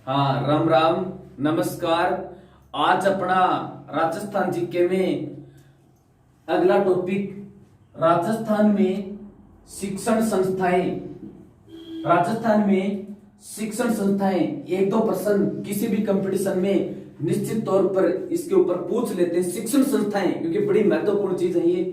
हाँ, राम राम, नमस्कार। आज अपना राजस्थान जीके में अगला टॉपिक राजस्थान में शिक्षण संस्थाएं। राजस्थान में शिक्षण संस्थाएं एक दो प्रश्न किसी भी कंपटीशन में निश्चित तौर पर इसके ऊपर पूछ लेते हैं। शिक्षण संस्थाएं क्योंकि बड़ी महत्वपूर्ण चीज है, ये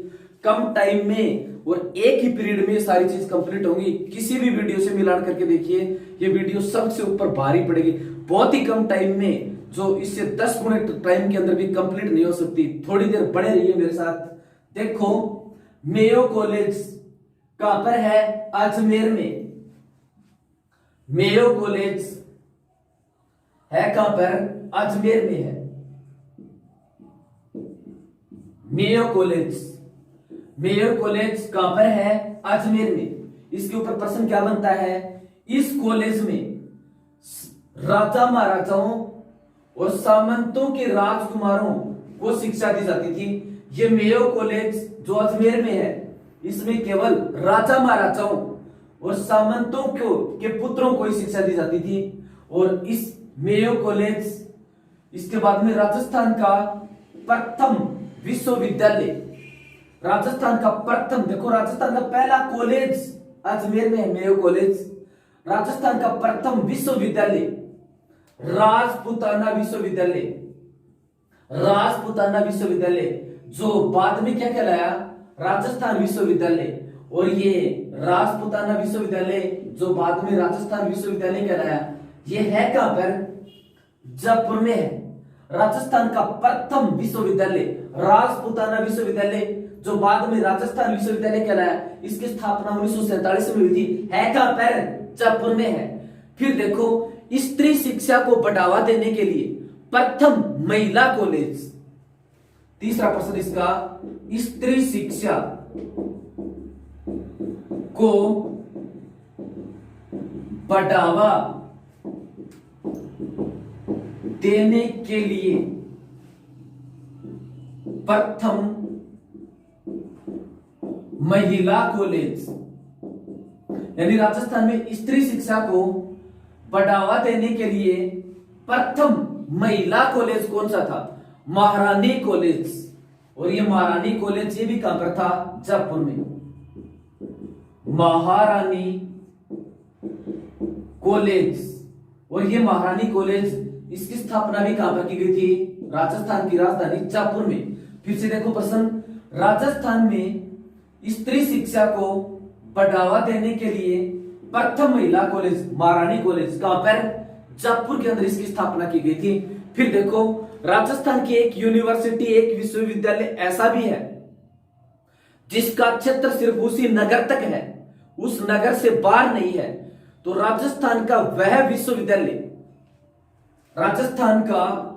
कम टाइम में और एक ही पीरियड में सारी चीज कंप्लीट होगी। किसी भी वीडियो से मिलान करके देखिए, ये वीडियो सबसे ऊपर भारी पड़ेगी। बहुत ही कम टाइम में, जो इससे 10 गुने टाइम के अंदर भी कंप्लीट नहीं हो सकती। थोड़ी देर बने रहिए मेरे साथ। देखो, मेयो कॉलेज कहां पर है? अजमेर में। मेयो कॉलेज है कहां पर? अजमेर में है मेयो कॉलेज। मेयो कॉलेज कहां पर है? अजमेर में। इसके ऊपर प्रश्न क्या बनता है? इस कॉलेज में राजा महाराजाओं और सामंतों के राजकुमारों को शिक्षा दी जाती थी। ये मेयो कॉलेज जो अजमेर में है, इसमें केवल राजा महाराजाओं और सामंतों के पुत्रों को ही शिक्षा दी जाती थी। और इस मेयो कॉलेज, इसके बाद में राजस्थान का प्रथम विश्वविद्यालय, राजस्थान का प्रथम, देखो राजस्थान का पहला कॉलेज अजमेर में है, मेयो कॉलेज। राजस्थान का प्रथम विश्वविद्यालय राजपुताना विश्वविद्यालय। राजपुताना विश्वविद्यालय जो बाद में क्या कहलाया? राजस्थान विश्वविद्यालय। और ये राजपुताना विश्वविद्यालय जो बाद में राजस्थान विश्वविद्यालय कहलाया, ये है कहां पर? जयपुर में है। राजस्थान का प्रथम विश्वविद्यालय राजपुताना विश्वविद्यालय जो बाद में राजस्थान विश्वविद्यालय कहलाया, इसकी स्थापना 1947 में हुई थी। है कहां पर? जयपुर में है। फिर देखो, स्त्री शिक्षा को बढ़ावा देने के लिए प्रथम महिला कॉलेज। तीसरा प्रश्न इसका, स्त्री शिक्षा को बढ़ावा देने के लिए प्रथम महिला कॉलेज। यानी राजस्थान में स्त्री शिक्षा को बढ़ावा देने के लिए प्रथम महिला कॉलेज कौन सा था? महारानी कॉलेज। और ये महारानी कॉलेज ये भी कहां पर था? जयपुर में। महारानी कॉलेज। और ये महारानी कॉलेज, इसकी स्थापना भी कहां पर की गई थी? राजस्थान की राजधानी जयपुर में। फिर से देखो प्रश्न, राजस्थान में स्त्री शिक्षा को बढ़ावा देने के लिए प्रथम महिला कॉलेज महारानी कॉलेज कहां पर? जयपुर के अंदर इसकी स्थापना की गई थी। फिर देखो, राजस्थान की एक यूनिवर्सिटी, एक विश्वविद्यालय ऐसा भी है जिसका क्षेत्र सिर्फ उसी नगर तक है, उस नगर से बाहर नहीं है। तो राजस्थान का वह विश्वविद्यालय, राजस्थान का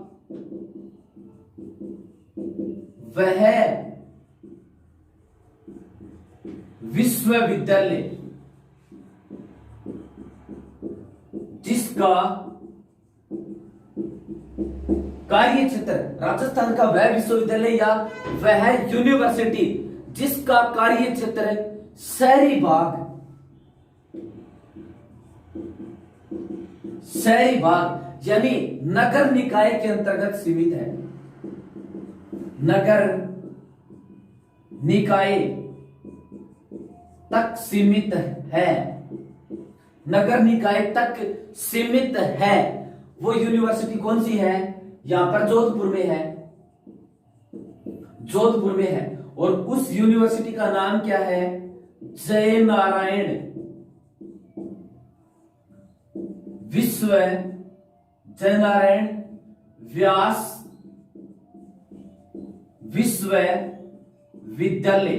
वह विश्वविद्यालय जिसका कार्य क्षेत्र, राजस्थान का वह विश्वविद्यालय या वह यूनिवर्सिटी जिसका कार्य क्षेत्र शहरी भाग, शहरी भाग यानी नगर निकाय के अंतर्गत सीमित है। नगर निकाय तक सीमित है। नगर निकाय तक सीमित है। वो यूनिवर्सिटी कौन सी है? यहां पर जोधपुर में है। जोधपुर में है। और उस यूनिवर्सिटी का नाम क्या है? जय नारायण जय नारायण व्यास विश्वविद्यालय।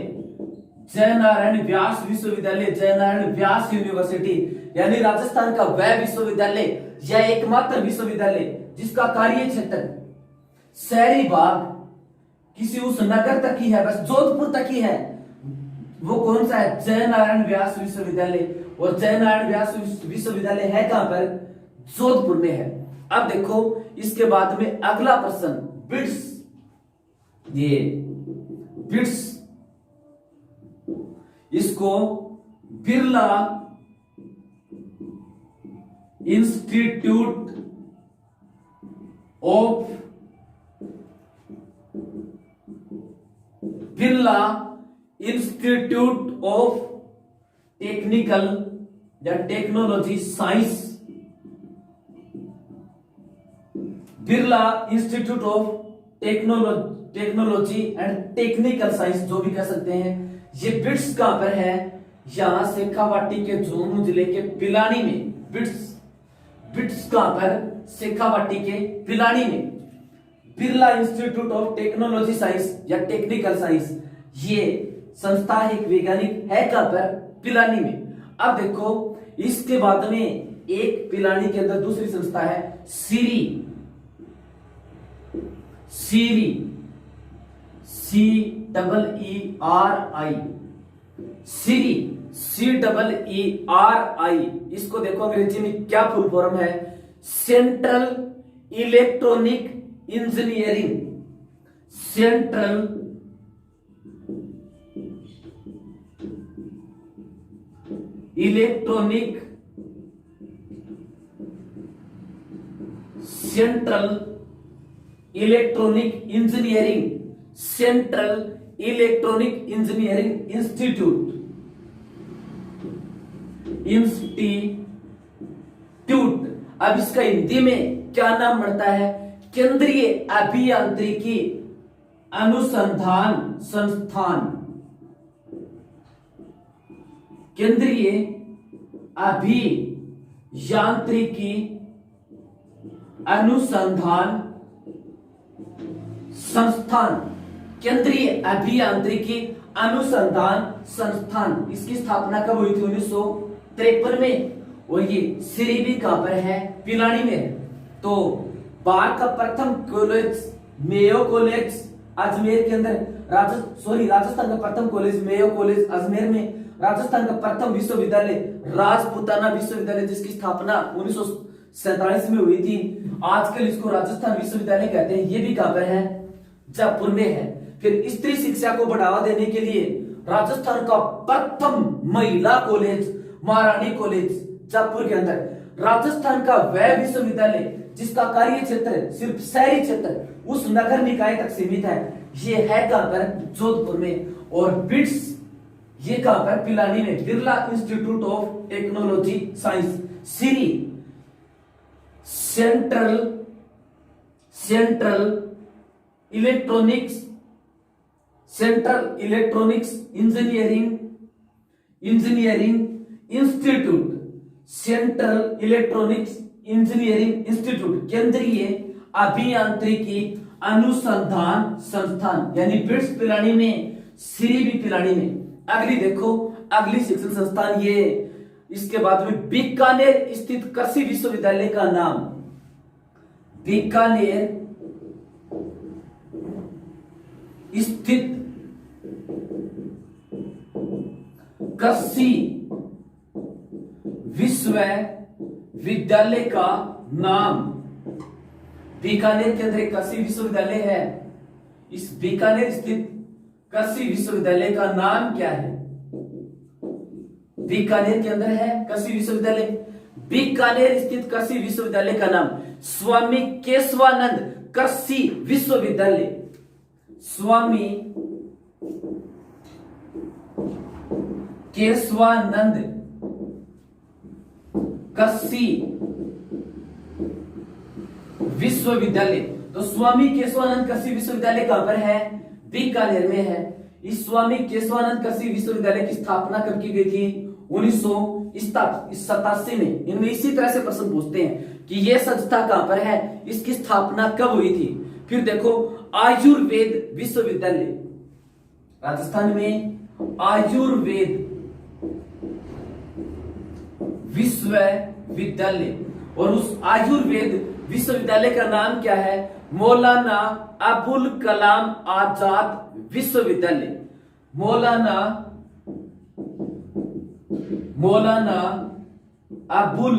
जय नारायण व्यास विश्वविद्यालय, जय नारायण व्यास यूनिवर्सिटी। यानी राजस्थान का वह विश्वविद्यालय या एकमात्र विश्वविद्यालय जिसका कार्य क्षेत्र शहरी भाग किसी उस नगर तक ही है, बस जोधपुर तक ही है। वो कौन सा है? जय नारायण व्यास विश्वविद्यालय। और जय नारायण व्यास विश्वविद्यालय है कहां पर? जोधपुर में है। अब देखो, इसके बाद में अगला प्रश्न, बिट्स। ये बिट्स, इसको Birla institute of Birla institute of technical या technology science, Birla institute of technology and technical science, जो भी कह सकते हैं। ये बिट्स कहां पर है? यहां शेखावाटी के झुंझुनू जिले के पिलानी में। बिट्स कहां पर? शेखावाटी के पिलानी में। Birla institute of technology science या टेक्निकल साइंस, ये संस्था एक वैज्ञानिक है कहां पर? पिलानी में। अब देखो, इसके बाद में एक पिलानी के अंदर दूसरी संस्था है सीरी, CEERI, CEERI। इसको देखो अंग्रेजी में क्या फुल फॉर्म है? Central electronic engineering, central electronic engineering, central electronic engineering institute. अब इसका हिंदी में क्या नाम बढ़ता है? केंद्रीय अभियांत्रिकी अनुसंधान संस्थान, केंद्रीय अभियांत्रिकी अनुसंधान संस्थान, केंद्रीय अभियांत्रिकी अनुसंधान संस्थान। इसकी स्थापना कब हुई थी? 1953 में। और ये सीरी भी कहां पर है? पिलानी में है। तो भारत का प्रथम कॉलेज मेयो कॉलेज अजमेर के अंदर, राजस्थान का प्रथम कॉलेज मेयो कॉलेज अजमेर में, राजस्थान का प्रथम विश्वविद्यालय राजपुताना विश्वविद्यालय, जिसकी स्थापना 1947 में हुई थी। आजकल इसको राजस्थान विश्वविद्यालय कहते हैं। ये भी कहां पर है? जयपुर में है। फिर स्त्री शिक्षा को बढ़ावा देने के लिए राजस्थान का प्रथम महिला कॉलेज महारानी कॉलेज जयपुर के अंदर, राजस्थान का वह विश्वविद्यालय जिसका कार्य क्षेत्र सिर्फ शहरी क्षेत्र उस नगर निकाय तक सीमित है, ये है कहां पर? जोधपुर में। और बिट्स ये कहां पर? पिलानी में। Birla institute of technology science, CEERI, central electronics engineering institute, central electronics engineering institute, केंद्रीय अभियांत्रिकी अनुसंधान संस्थान, यानी बिट्स पिलानी में, सीरी भी पिलानी में। अगली देखो, अगली शिक्षण संस्थान ये, इसके बाद में बीकानेर स्थित कृषि विश्वविद्यालय का नाम, बीकानेर स्थित कृषि विश्वविद्यालय का नाम। बीकानेर के अंदर एक कृषि विश्वविद्यालय है। इस बीकानेर स्थित कृषि विश्वविद्यालय का नाम क्या है? बीकानेर के अंदर है कृषि विश्वविद्यालय। बीकानेर स्थित कृषि विश्वविद्यालय का नाम स्वामी केशवानंद कृषि विश्वविद्यालय, स्वामी केशवानंद कृषि विश्वविद्यालय। तो स्वामी केशवानंद कृषि विश्वविद्यालय कहां पर है? बीकानेर में है। इस स्वामी केशवानंद कृषि विश्वविद्यालय की स्थापना कब की गई थी? 1987 में। इनमें इसी तरह से प्रश्न पूछते हैं कि यह संस्था कहां पर है, इसकी स्थापना कब हुई थी। फिर देखो, आयुर्वेद विश्वविद्यालय, राजस्थान में आयुर्वेद विश्वविद्यालय, और उस आयुर्वेद विश्वविद्यालय का नाम क्या है? मौलाना अबुल कलाम आजाद विश्वविद्यालय, मौलाना अबुल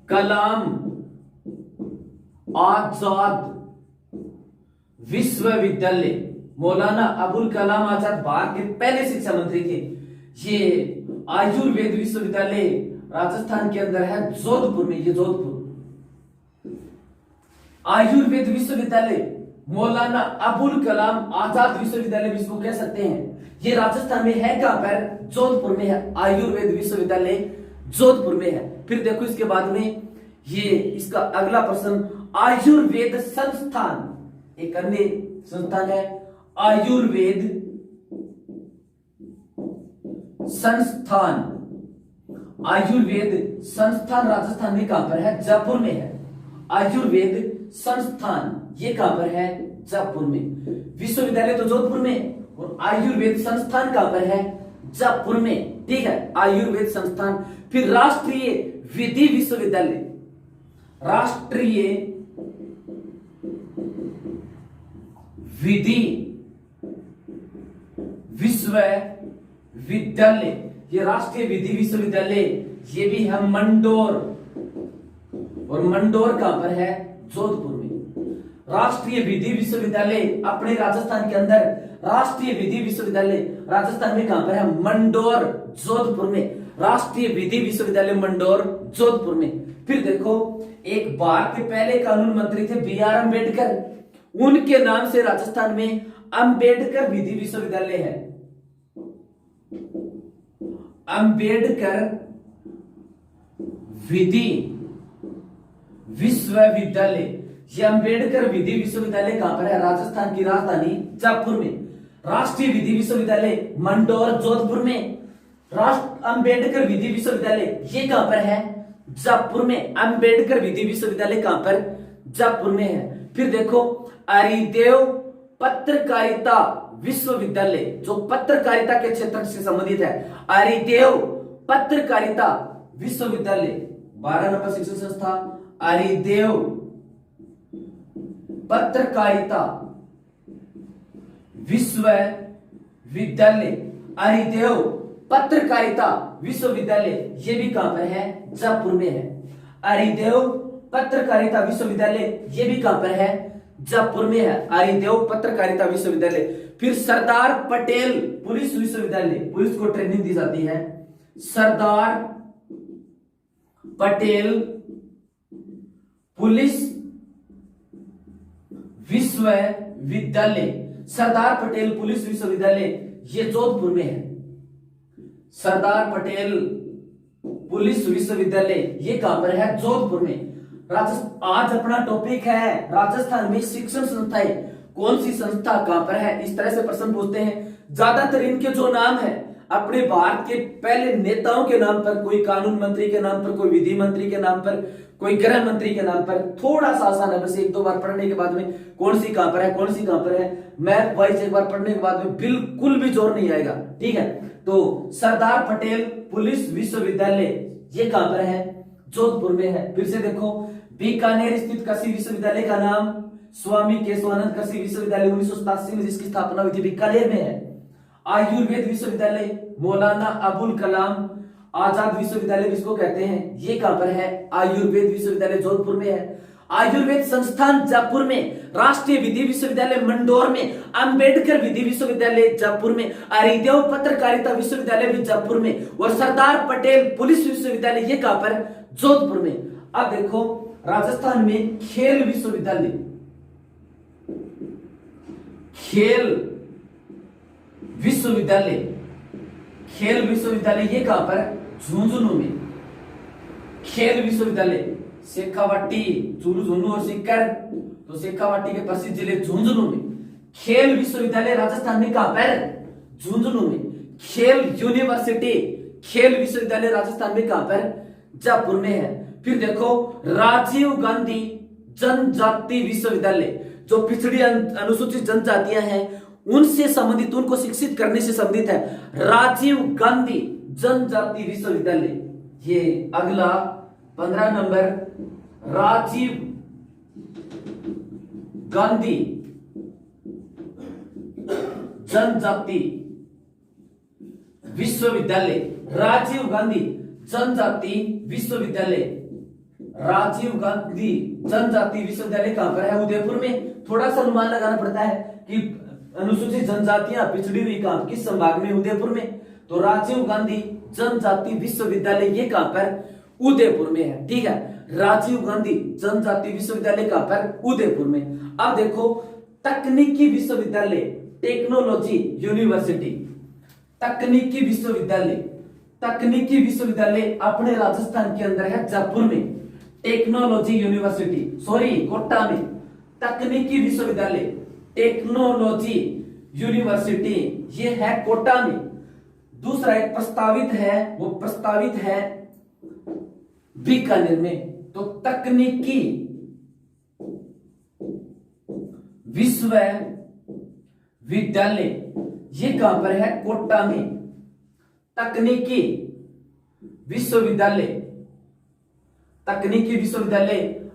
कलाम आजाद विश्वविद्यालय। मौलाना अबुल कलाम आजाद भारत के पहले शिक्षा मंत्री थे। ये आयुर्वेद विश्वविद्यालय राजस्थान के अंदर है, जोधपुर में। ये जोधपुर। आयुर्वेद विश्वविद्यालय मौलाना अबुल कलाम आजाद विश्वविद्यालय भी इसको कह सकते हैं। ये राजस्थान में है कहां पर? जोधपुर में है। आयुर्वेद विश्वविद्यालय जोधपुर में है। फिर देखो इसके बाद में ये इसका अगला प्रश्न, आयुर्वेद संस्थान, एक अन्य संस्थान है आयुर्वेद संस्थान। आयुर्वेद संस्थान राजस्थान में कहां पर है? जयपुर में है। आयुर्वेद संस्थान ये कहां पर है? जयपुर में। विश्वविद्यालय तो जोधपुर में और आयुर्वेद संस्थान कहां पर है? जयपुर में। ठीक है, आयुर्वेद संस्थान। फिर राष्ट्रीय विधि विश्वविद्यालय, राष्ट्रीय विधि विश्वविद्यालय, ये राष्ट्रीय विधि विश्वविद्यालय ये भी है मंडोर, और मंडोर कहां पर है? जोधपुर में। राष्ट्रीय विधि विश्वविद्यालय अपने राजस्थान के अंदर, राष्ट्रीय विधि विश्वविद्यालय राजस्थान में कहां पर है? मंडोर, जोधपुर में। राष्ट्रीय विधि विश्वविद्यालय मंडोर, जोधपुर में। फिर देखो, एक भारत के पहले कानून मंत्री थे बी.आर. अम्बेडकर, उनके नाम से राजस्थान में अंबेडकर विधि विश्वविद्यालय है। अंबेडकर विधि विश्वविद्यालय, ये अंबेडकर विधि विश्वविद्यालय कहां पर है? राजस्थान की राजधानी जयपुर में। राष्ट्रीय विधि विश्वविद्यालय मंडोर, जोधपुर में। अंबेडकर विधि विश्वविद्यालय ये कहां पर है? जयपुर में। अंबेडकर विधि विश्वविद्यालय कहां पर? जयपुर में है। फिर देखो, हरिदेव पत्रकारिता विश्वविद्यालय, जो पत्रकारिता के क्षेत्र से संबंधित है। हरिदेव पत्रकारिता विश्वविद्यालय, 12 नंबर शिक्षण संस्था हरिदेव पत्रकारिता विश्वविद्यालय। हरिदेव पत्रकारिता विश्वविद्यालय ये भी कहां पर है? जयपुर में है। हरिदेव पत्रकारिता विश्वविद्यालय ये भी कहां पर है? जयपुर में है। हरिदेव पत्रकारिता विश्वविद्यालय। फिर सरदार पटेल पुलिस विश्वविद्यालय, पुलिस को ट्रेनिंग दी जाती है। सरदार पटेल पुलिस विश्वविद्यालय, सरदार पटेल पुलिस विश्वविद्यालय ये जोधपुर में है। सरदार पटेल पुलिस विश्वविद्यालय ये कहां पर है? जोधपुर में। आज अपना टॉपिक है राजस्थान में शिक्षण संस्थाएं, कौन सी संस्था कहां पर है, इस तरह से प्रश्न पूछते हैं। ज्यादातर इनके जो नाम है अपने भारत के पहले नेताओं के नाम पर, कोई कानून मंत्री के नाम पर, कोई विधि मंत्री के नाम पर, कोई गृह मंत्री के नाम पर। थोड़ा सा आसान है, बस एक दो बार पढ़ने के बाद में कौन सी कहां पर है, कौन सी कहां पर है, मैप वाइज एक बार पढ़ने के बाद में बिल्कुल भी जोर नहीं आएगा। ठीक है, तो सरदार पटेल पुलिस विश्वविद्यालय ये कहां पर है? जोधपुर में है। फिर से देखो, बीकानेर स्थित कृषि विश्वविद्यालय का नाम स्वामी केशवानंद कृषि विश्वविद्यालय 1987 में जिसकी स्थापना हुई थी, बीकानेर में है। आयुर्वेद विश्वविद्यालय मौलाना अबुल कलाम आजाद विश्वविद्यालय जिसको कहते हैं ये कहां पर है? आयुर्वेद विश्वविद्यालय जोधपुर में है। आयुर्वेद संस्थान जयपुर में। राष्ट्रीय विधि विश्वविद्यालय मंडोर में। अंबेडकर विधि विश्वविद्यालय जयपुर में। हरिदेव पत्रकारिता विश्वविद्यालय भी जयपुर में, और सरदार पटेल पुलिस विश्वविद्यालय ये कहां पर? जोधपुर में। अब देखो, राजस्थान में खेल विश्वविद्यालय, खेल विश्वविद्यालय, खेल विश्वविद्यालय ये कहां पर? झुंझुनू में। खेल विश्वविद्यालय शेखावाटी, झुंझुनू और सीकर, तो शेखावाटी के प्रसिद्ध जिले झुंझुनू में। खेल विश्वविद्यालय राजस्थान में कहां पर? झुंझुनू में। खेल यूनिवर्सिटी, खेल विश्वविद्यालय राजस्थान में कहां पर? जयपुर में है। फिर देखो, राजीव गांधी जनजाति विश्वविद्यालय, जो पिछड़ी अनुसूचित जनजातियां हैं उनसे संबंधित, उनको शिक्षित करने से संबंधित है। राजीव गांधी जनजाति विश्वविद्यालय ये अगला 15 नंबर, राजीव गांधी जनजाति विश्वविद्यालय। राजीव गांधी जनजाति विश्वविद्यालय, राजीव गांधी जनजाति विश्वविद्यालय कहां पर है? उदयपुर में। थोड़ा सा अनुमान लगाना पड़ता है कि अनुसूचित जनजातियां पिछड़ी हुई कहां, किस संभाग में? उदयपुर में। तो राजीव गांधी जनजाति विश्वविद्यालय ये कहां पर? उदयपुर में है। ठीक है, राजीव गांधी जनजाति विश्वविद्यालय कहां पर, उदयपुर में। अब देखो तकनीकी विश्वविद्यालय, टेक्नोलॉजी यूनिवर्सिटी, तकनीकी विश्वविद्यालय अपने राजस्थान के अंदर है, जयपुर में। टेक्नोलॉजी यूनिवर्सिटी, सॉरी कोटा में। तकनीकी विश्वविद्यालय टेक्नोलॉजी यूनिवर्सिटी ये है कोटा में। दूसरा एक प्रस्तावित है, वो प्रस्तावित है बीकानेर में। तो तकनीकी विश्वविद्यालय ये कहां पर है, कोटा में। तकनीकी विश्वविद्यालय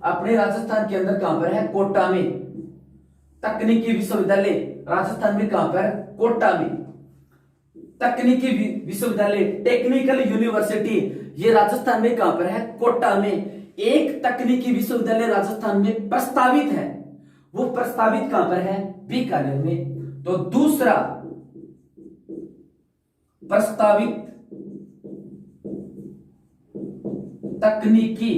अपने राजस्थान के अंदर कहां पर है, कोटा में। तकनीकी विश्वविद्यालय राजस्थान में कहां पर, कोटा में। तकनीकी विश्वविद्यालय टेक्निकल यूनिवर्सिटी ये राजस्थान में कहां पर है, कोटा में। एक तकनीकी विश्वविद्यालय राजस्थान में प्रस्तावित है, वो प्रस्तावित कहां पर है, बीकानेर में। तो दूसरा प्रस्तावित तकनीकी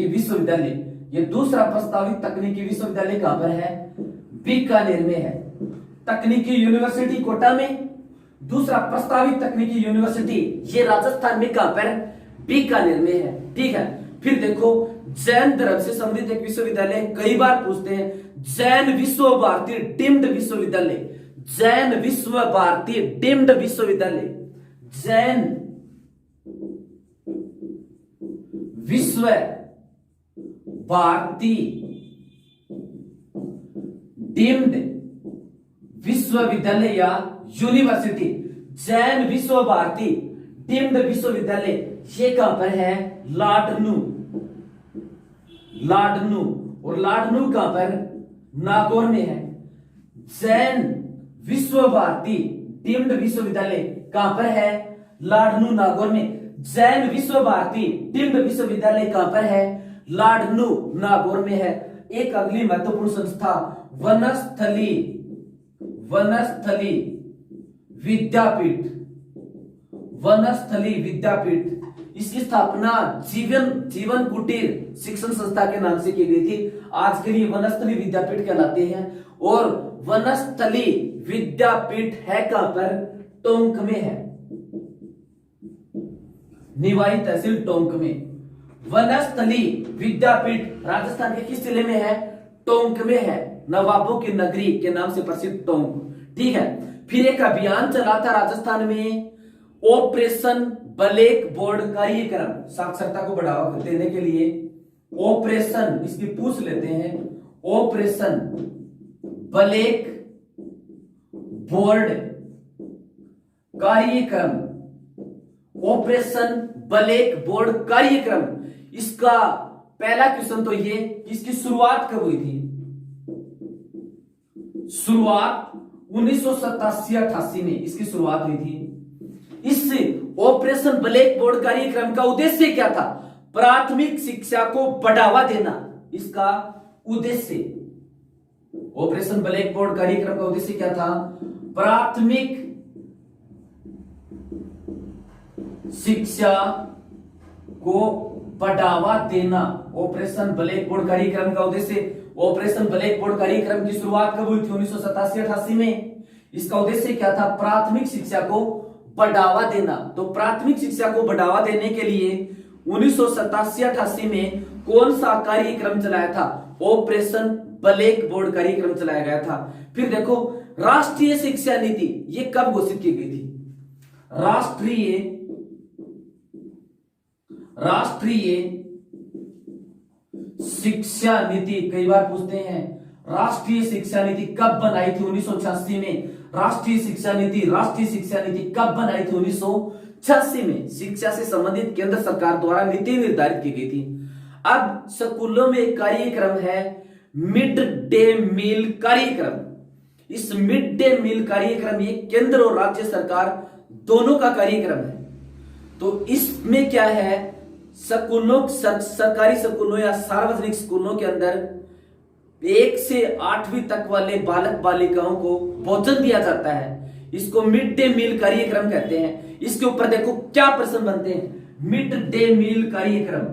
विश्वविद्यालय ये दूसरा प्रस्तावित तकनीकी विश्वविद्यालय कहां पर है, बीकानेर में है। तकनीकी यूनिवर्सिटी कोटा में, दूसरा प्रस्तावित तकनीकी यूनिवर्सिटी ये राजस्थान में कहां पर, बीकानेर में है। ठीक है, फिर देखो जैन धर्म से संबंधित एक विश्वविद्यालय कई बार पूछते हैं, जैन विश्व भारती डीम्ड विश्वविद्यालय। जैन विश्व भारती डीम्ड विश्वविद्यालय, जैन विश्व भारती डीम्ड विश्वविद्यालय या यूनिवर्सिटी। जैन विश्व भारती डीम्ड विश्वविद्यालय ये कहां पर है, लाडनू। और लाडनू कहां पर, नागौर में है। जैन विश्व भारती डीम्ड विश्वविद्यालय कहां पर है, लाडनू, नागौर में। जैन विश्व भारती डीम्ड विश्वविद्यालय कहां पर है, लाडनू, नागौर में है। एक अगली महत्वपूर्ण संस्था वनस्थली विद्यापीठ, इसकी स्थापना जीवन कुटीर शिक्षण संस्था के नाम से की गई थी। आज के लिए वनस्थली विद्यापीठ कहलाते हैं। और वनस्थली विद्यापीठ है कहां पर, टोंक में है, निवाई तहसील टोंक में। वनस्थली विद्यापीठ राजस्थान के किस जिले में है, टोंक में है, नवाबों की नगरी के नाम से प्रसिद्ध टोंक। ठीक है, फिर एक अभियान चला था राजस्थान में, ऑपरेशन ब्लैक बोर्ड कार्यक्रम, साक्षरता को बढ़ावा देने के लिए। ऑपरेशन, इसकी पूछ लेते हैं, ऑपरेशन ब्लैक बोर्ड कार्यक्रम। ऑपरेशन ब्लैक बोर्ड कार्यक्रम, इसका पहला क्वेश्चन तो ये, इसकी शुरुआत कब हुई थी? शुरुआत 1987-88 में इसकी शुरुआत हुई थी। इस ऑपरेशन ब्लैक बोर्ड कार्यक्रम का उद्देश्य क्या था? प्राथमिक शिक्षा को बढ़ावा देना, इसका उद्देश्य। ऑपरेशन ब्लैक बोर्ड कार्यक्रम का उद्देश्य क्या था? प्राथमिक शिक्षा को बढ़ावा देना। ऑपरेशन ब्लैक बोर्ड कार्यक्रम का उद्देश्य, ऑपरेशन ब्लैक बोर्ड कार्यक्रम की शुरुआत कब हुई थी? 1987-88 में। इसका उद्देश्य क्या था? प्राथमिक शिक्षा को बढ़ावा देना। तो प्राथमिक शिक्षा को बढ़ावा देने के लिए 1987-88 में कौन सा कार्यक्रम चलाया था? ऑपरेशन ब्लैक बोर्ड कार्यक्रम चलाया गया था। फिर देखो राष्ट्रीय शिक्षा नीति, ये कब घोषित की गई थी? राष्ट्रीय शिक्षा नीति कई बार पूछते हैं। राष्ट्रीय शिक्षा नीति कब बनाई थी? 1986 में। राष्ट्रीय शिक्षा नीति कब बनाई थी? 1986 में। शिक्षा से संबंधित केंद्र सरकार द्वारा नीति निर्धारित की गई थी। अब स्कूलों में एक कार्यक्रम है मिड डे मील कार्यक्रम। इस मिड डे मील कार्यक्रम ये केंद्र और राज्य सरकार दोनों का कार्यक्रम है। तो इसमें क्या है? स्कूलों, सरकारी स्कूलों या सार्वजनिक स्कूलों के अंदर 1 से 8वीं तक वाले बालक बालिकाओं को भोजन दिया जाता है। इसको मिड डे मील कार्यक्रम कहते हैं। इसके ऊपर देखो क्या प्रश्न बनते हैं। मिड डे मील कार्यक्रम,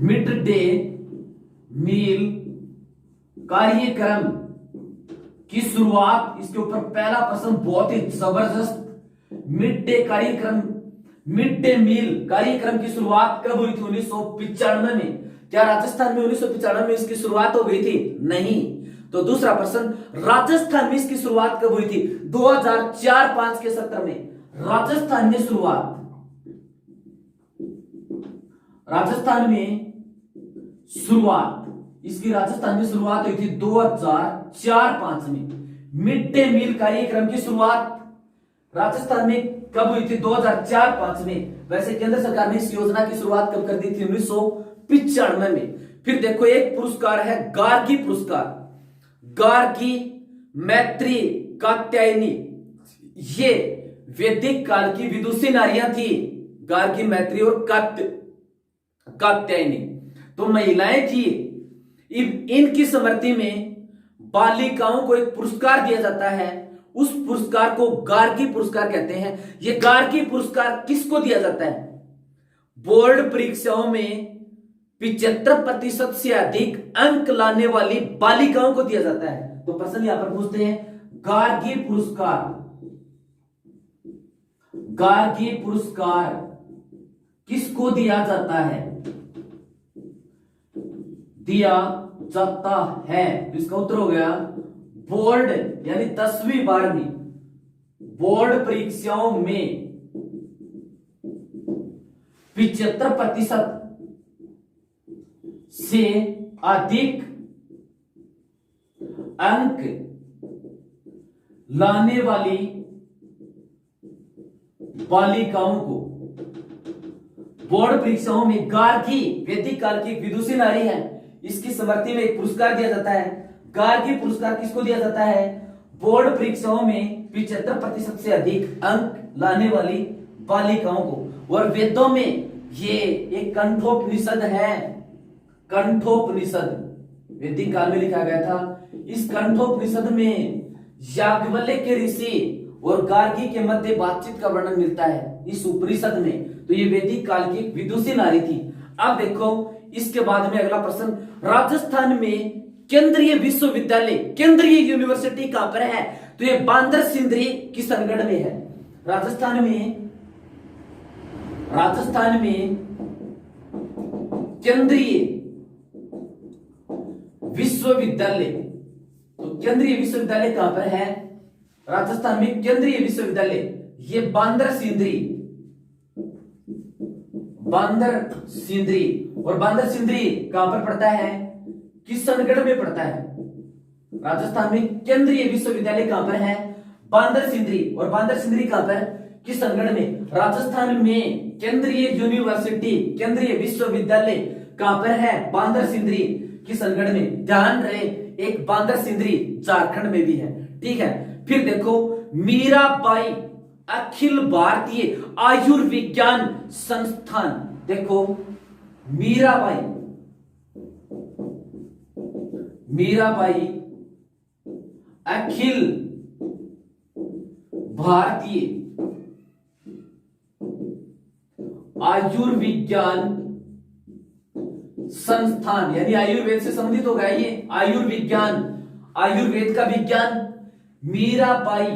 मिड डे मील कार्यक्रम की शुरुआत, इसके ऊपर पहला प्रश्न बहुत ही जबरदस्त। मिड डे कार्यक्रम, मिड डे मील कार्यक्रम की शुरुआत कब हुई थी? 1995 में। क्या राजस्थान में 1995 में इसकी शुरुआत हो गई थी? नहीं। तो दूसरा प्रश्न, राजस्थान में इसकी शुरुआत कब हुई थी? 2004-5 के सत्र में राजस्थान में शुरुआत, राजस्थान में शुरुआत, इसकी राजस्थान में शुरुआत हुई थी 2004-5 में। मिड डे मील कार्यक्रम की शुरुआत राजस्थान में कब हुई थी? 2004-5 में। वैसे केंद्र सरकार ने इस योजना की शुरुआत कब कर दी थी? 1995 में। फिर देखो एक पुरस्कार है गार्गी पुरस्कार, गार्गी मैत्री कात्यायनी, ये वैदिक काल की विदुषी नारियां थी, गार्गी मैत्री और कात्यायनी, तो महिलाएं थी। इनकी स्मृति में बालिकाओं को एक पुरस्कार दिया जाता है, उस पुरस्कार को गार्गी पुरस्कार कहते हैं। यह गार्गी पुरस्कार किसको दिया जाता है? बोर्ड परीक्षाओं में 75% से अधिक अंक लाने वाली बालिकाओं को दिया जाता है। तो प्रश्न यहां पर पूछते हैं, गार्गी पुरस्कार, गार्गी पुरस्कार किसको दिया जाता है? दिया जाता है, इसका उत्तर हो गया बोर्ड यानी 10वीं 12वीं बोर्ड परीक्षाओं में 75% से अधिक अंक लाने वाली बालिकाओं को बोर्ड परीक्षाओं में, गार्गी वैदिक काल की विदुषी नारी है, इसकी स्मृति में एक पुरस्कार दिया जाता है। गार्गी पुरस्कार किसको दिया जाता है? बोर्ड परीक्षाओं में 75% से अधिक अंक लाने वाली बालिकाओं को। और वेदों में ये एक कंठोपनिषद है, कंठोपनिषद वैदिक काल में लिखा गया था। इस कंठोपनिषद में याज्ञवल्क्य के ऋषि और गार्गी के मध्य बातचीत का वर्णन मिलता है इस उपनिषद में। तो ये वैदिक काल की विदुषी नारी थी। अब देखो इसके बाद में अगला प्रश्न, राजस्थान में केंद्रीय विश्वविद्यालय, केंद्रीय यूनिवर्सिटी कहां पर है? तो ये बांदर सिंदरी किशनगढ़ में है। राजस्थान में, राजस्थान में केंद्रीय विश्वविद्यालय, तो केंद्रीय विश्वविद्यालय कहां पर है? राजस्थान में केंद्रीय विश्वविद्यालय ये बांदर सिंदरी, बांदर सिंदरी। और बांदर सिंदरी कहां पर पड़ता है? किशनगढ़ में पड़ता है। राजस्थान में केंद्रीय विश्वविद्यालय कहां पर है? बांदर सिंदरी। और बांदर सिंदरी कहां पर? किशनगढ़ में। राजस्थान में केंद्रीय यूनिवर्सिटी, केंद्रीय विश्वविद्यालय कहां पर है? बांदर सिंदरी किशनगढ़ में। ध्यान रहे एक बांदर सिंदरी झारखंड में भी है, ठीक है। फिर देखो मीराबाई अखिल भारतीय आयुर्विज्ञान संस्थान, देखो मीराबाई, मीराबाई अखिल भारतीय आयुर्विज्ञान संस्थान, यानी आयुर्वेद से संबंधित होगा ये आयुर्विज्ञान, आयुर्वेद का विज्ञान। मीराबाई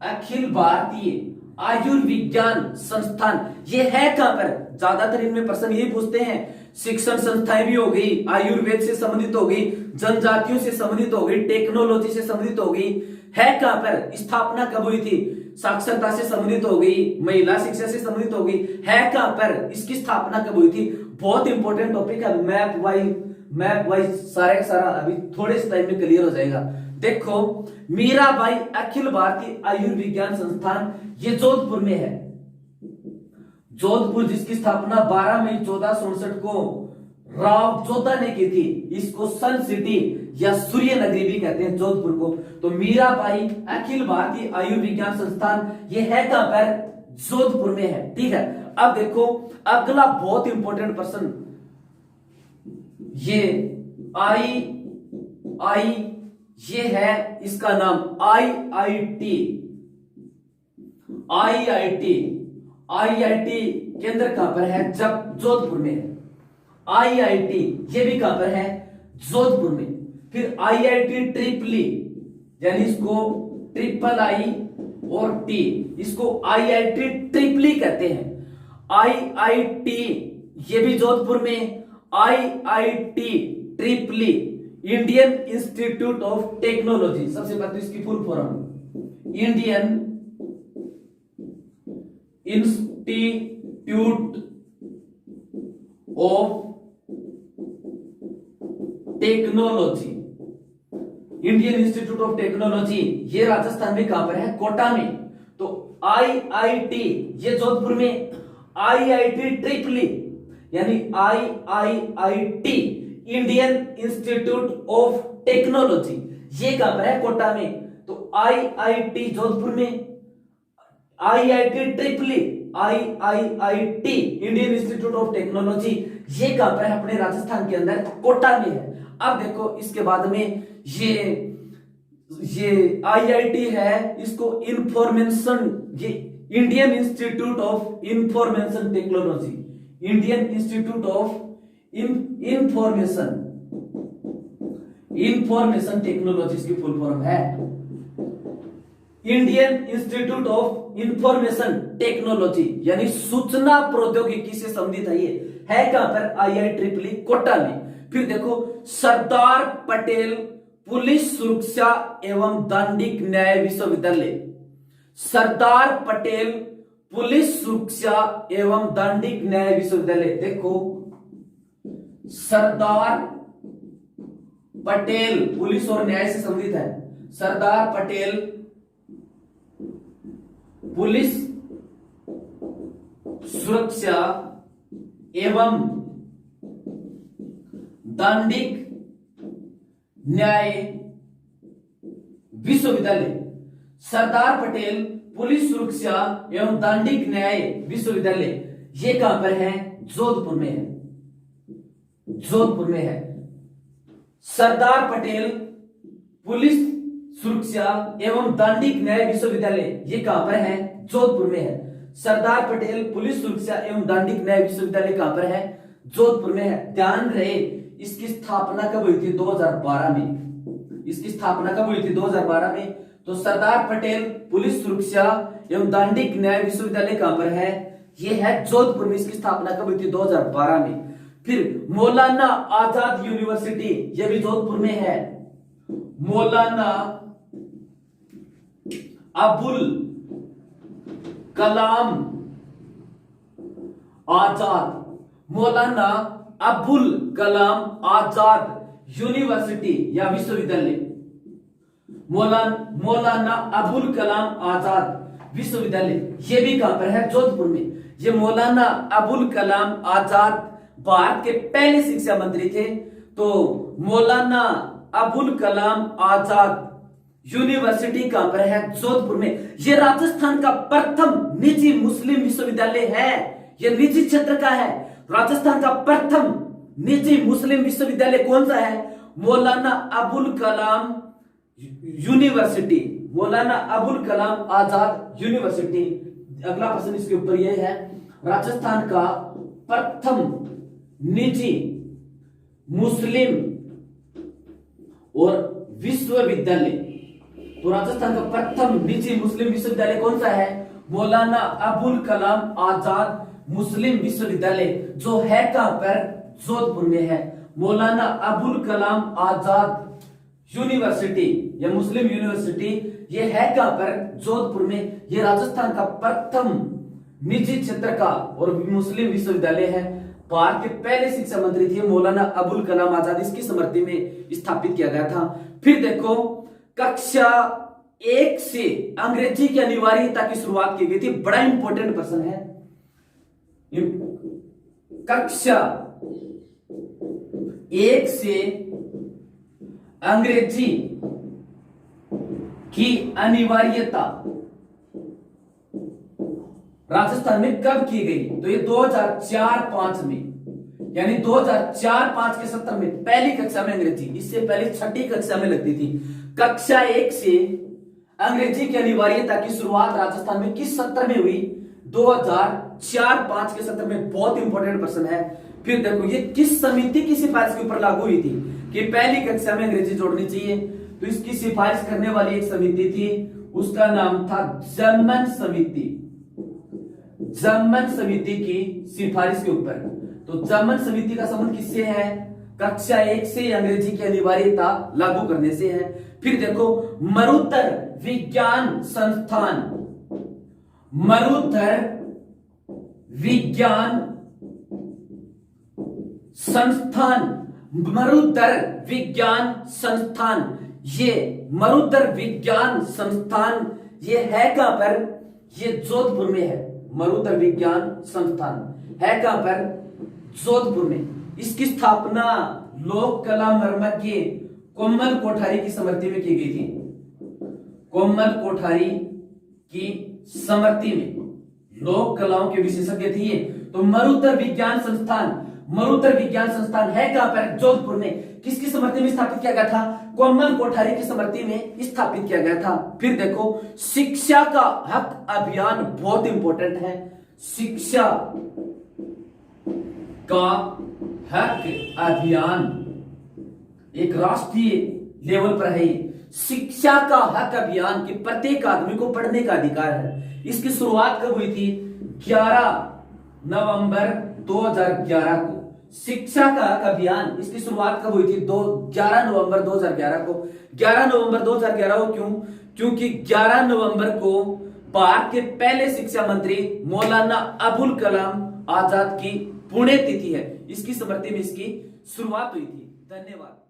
अखिल भारतीय आयुर्विज्ञान संस्थान ये है कहां पर? ज्यादातर इनमें प्रश्न यही पूछते हैं। शिक्षण संस्थाएं भी हो गई, आयुर्वेद से संबंधित हो गई, जनजातियों से संबंधित हो गई, टेक्नोलॉजी से संबंधित हो गई। है कहां पर? स्थापना कब हुई थी? साक्षरता से संबंधित हो गई, महिला शिक्षा से संबंधित हो गई। है कहां पर? इसकी स्थापना कब हुई थी? बहुत इंपॉर्टेंट टॉपिक है। मैप वाइज सारा का सारा अभी थोड़े से टाइम में क्लियर हो जाएगा। देखो मीराबाई अखिल भारतीय आयुर्विज्ञान संस्थान ये जोधपुर में है। जोधपुर जिसकी स्थापना 12 मई 1467 को राव जोधा ने की थी। इसको सन सिटी या सूर्य नगरी भी कहते हैं जोधपुर को। तो मीराबाई अखिल भारतीय आयुर्विज्ञान संस्थान ये है कहां पर? जोधपुर में है, ठीक है। अब देखो अगला बहुत इंपॉर्टेंट प्रश्न, ये ये है इसका नाम IIT। आईआईटी केंद्र कहां पर है? जब जोधपुर में है। आईआईटी ये भी कहां पर है? जोधपुर में। फिर आईआईटी ट्रिपली, यानी इसको ट्रिपल आई और टी, इसको आईआईटी ट्रिपली कहते हैं। आईआईटी ये भी जोधपुर में। IIT triple I Indian institute of technology, सबसे पहले इसकी full form Indian institute of technology. Indian institute of technology ये राजस्थान में कहां पर है? कोटा में। तो आईआईटी ये जोधपुर में। आईआईटी ट्रिपली यानी IIT Indian institute of technology ये कहां पर है? कोटा में। तो आईआईटी जोधपुर में। IIT triple I IIT Indian institute of technology ये कहां पर है? अपने राजस्थान के अंदर कोटा में है। अब देखो इसके बाद में ये आईआईटी है, इसको इंफॉर्मेशन, ये Indian institute of information technology, Indian institute of information technology इसकी फुल फॉर्म है। Indian institute of information technology यानी सूचना प्रौद्योगिकी से संबंधित है। ये है कहां पर? आईआईटी ट्रिपली कोटा में। फिर देखो सरदार पटेल पुलिस सुरक्षा एवं दंडिक न्याय विश्वविद्यालय। सरदार पटेल पुलिस सुरक्षा एवं दंडिक न्याय विश्वविद्यालय। देखो सरदार पटेल पुलिस और न्याय से संबंधित है। सरदार पटेल पुलिस सुरक्षा एवं दंडिक न्याय विश्वविद्यालय। सरदार पटेल पुलिस सुरक्षा एवं दंडिक न्याय विश्वविद्यालय ये कहां पर है? जोधपुर में है। जोधपुर में है। सरदार पटेल पुलिस सुरक्षा एवं दंडिक न्याय विश्वविद्यालय ये कहां पर है? जोधपुर में है। सरदार पटेल पुलिस सुरक्षा एवं दंडिक न्याय विश्वविद्यालय कहां पर है? जोधपुर में है। ध्यान रहे इसकी स्थापना कब हुई थी? 2012 में। इसकी स्थापना कब हुई थी? 2012 में। तो सरदार पटेल पुलिस सुरक्षा एवं दंडिक न्याय विश्वविद्यालय कहां पर है? ये है जोधपुर में। इसकी स्थापना कब हुई थी? 2012 में। फिर मौलाना आजाद यूनिवर्सिटी ये भी जोधपुर में है। मौलाना अबुल कलाम आजाद, मौलाना अबुल कलाम आजाद यूनिवर्सिटी या विश्वविद्यालय। मौलाना अबुल कलाम आजाद विश्वविद्यालय ये भी कहां पर है? जोधपुर में। ये मौलाना अबुल कलाम आजाद भारत के पहले शिक्षा मंत्री थे। तो मौलाना अबुल कलाम आजाद यूनिवर्सिटी कहां पर है? जोधपुर में। यह राजस्थान का प्रथम निजी मुस्लिम विश्वविद्यालय है। यह निजी क्षेत्र का है। राजस्थान का प्रथम निजी मुस्लिम विश्वविद्यालय कौन सा है? Maulana Abul Kalam university, Maulana Abul Kalam Azad university. अगला प्रश्न इसके ऊपर यह है, राजस्थान का प्रथम निजी मुस्लिम और विश्वविद्यालय। तो राजस्थान का प्रथम निजी मुस्लिम विश्वविद्यालय कौन सा है? मौलाना अबुल कलाम आजाद मुस्लिम विश्वविद्यालय, जो है कहां पर? जोधपुर में है। मौलाना अबुल कलाम आजाद यूनिवर्सिटी या मुस्लिम यूनिवर्सिटी ये है कहां पर? जोधपुर में। ये राजस्थान का प्रथम निजी क्षेत्र का और मुस्लिम विश्वविद्यालय है। भारत के पहले शिक्षा मंत्री थे मौलाना अबुल कलाम आजाद, इसकी स्मृति में स्थापित किया गया था। फिर देखो कक्षा 1 से अंग्रेजी की अनिवार्यता की शुरुआत की गई थी। बड़ा इंपॉर्टेंट प्रश्न है। कक्षा 1 से अंग्रेजी की अनिवार्यता राजस्थान में कब की गई? तो ये 2004-5 में। यानी 2004-5 के सत्र में पहली कक्षा में अंग्रेजी, इससे पहले छठी कक्षा में लगती थी। कक्षा 1 से अंग्रेजी की अनिवार्यता की शुरुआत राजस्थान में किस सत्र में हुई? 2004-5 के सत्र में। बहुत इंपॉर्टेंट प्रश्न है। फिर देखो ये किस समिति की सिफारिश के ऊपर लागू हुई थी कि पहली कक्षा में अंग्रेजी जोड़नी चाहिए? तो इसकी सिफारिश करने वाली एक समिति थी, उसका नाम था जर्मन समिति। जर्मन समिति की सिफारिश के ऊपर। तो जर्मन समिति का संबंध किससे है? कक्षा 1 से अंग्रेजी की अनिवार्यता लागू करने से है। फिर देखो मरुधर विज्ञान संस्थान, मरुधर विज्ञान संस्थान, मरुधर विज्ञान संस्थान, ये मरुधर विज्ञान संस्थान ये है कहां पर? ये जोधपुर में है। मरुधर विज्ञान संस्थान है कहां पर? जोधपुर में। इसकी स्थापना लोक कला मर्मज्ञ कोमल कोठारी की स्मृति में की गई थी। कोमल कोठारी की स्मृति में लोक कलाओं के विशेषज्ञ थे ये। तो मरुधर विज्ञान संस्थान, मरुधर विज्ञान संस्थान है कहां पर? जोधपुर में। किसकी स्मृति में स्थापित किया गया था? कोमल कोठारी की स्मृति में स्थापित किया गया था। फिर देखो शिक्षा का हक अभियान बहुत इंपॉर्टेंट है। शिक्षा का हक अभियान एक राष्ट्रीय लेवल पर है। शिक्षा का हक अभियान की प्रत्येक आदमी को पढ़ने का अधिकार है। इसकी शुरुआत कब हुई थी? 11 नवंबर 2011 को। शिक्षा का हक अभियान इसकी शुरुआत कब हुई थी? 11 नवंबर 2011 को। 11 नवंबर 2011 को क्यों? क्योंकि 11 नवंबर को भारत के पहले शिक्षा मंत्री मौलाना अबुल कलाम आजाद की पुण्यतिथि है। इसकी स्मृति में इसकी शुरुआत हुई थी। धन्यवाद।